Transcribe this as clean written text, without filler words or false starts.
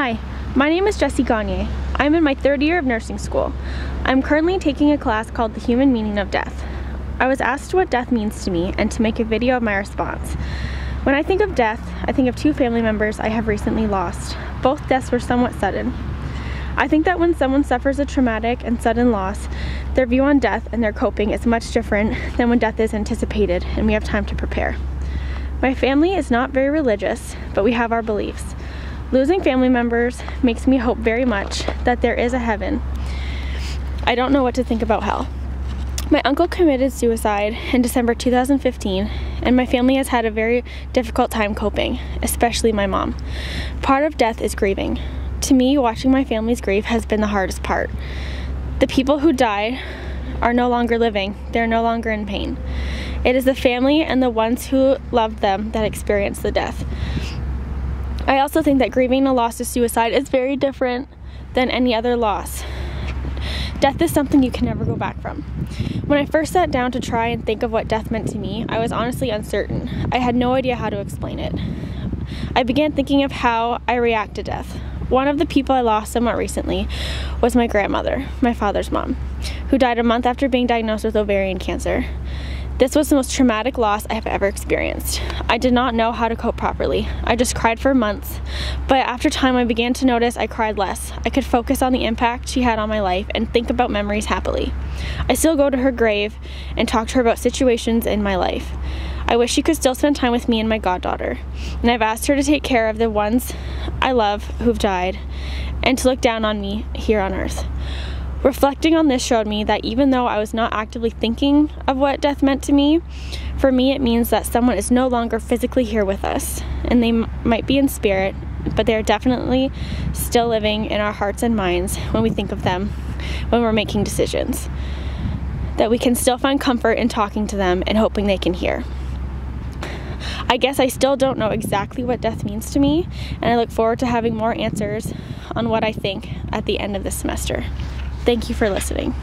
Hi, my name is Jessie Gagne. I'm in my third year of nursing school. I'm currently taking a class called The Human Meaning of Death. I was asked what death means to me and to make a video of my response. When I think of death, I think of two family members I have recently lost. Both deaths were somewhat sudden. I think that when someone suffers a traumatic and sudden loss, their view on death and their coping is much different than when death is anticipated and we have time to prepare. My family is not very religious, but we have our beliefs. Losing family members makes me hope very much that there is a heaven. I don't know what to think about hell. My uncle committed suicide in December 2015, and my family has had a very difficult time coping, especially my mom. Part of death is grieving. To me, watching my family's grief has been the hardest part. The people who died are no longer living. They're no longer in pain. It is the family and the ones who loved them that experience the death. I also think that grieving a loss of suicide is very different than any other loss. Death is something you can never go back from. When I first sat down to try and think of what death meant to me, I was honestly uncertain. I had no idea how to explain it. I began thinking of how I react to death. One of the people I lost somewhat recently was my grandmother, my father's mom, who died a month after being diagnosed with ovarian cancer. This was the most traumatic loss I have ever experienced. I did not know how to cope properly. I just cried for months, but after time I began to notice I cried less. I could focus on the impact she had on my life and think about memories happily. I still go to her grave and talk to her about situations in my life. I wish she could still spend time with me and my goddaughter, and I've asked her to take care of the ones I love who've died and to look down on me here on earth. Reflecting on this showed me that even though I was not actively thinking of what death meant to me, for me it means that someone is no longer physically here with us, and they might be in spirit, but they are definitely still living in our hearts and minds when we think of them, when we're making decisions. That we can still find comfort in talking to them and hoping they can hear. I guess I still don't know exactly what death means to me, and I look forward to having more answers on what I think at the end of this semester. Thank you for listening.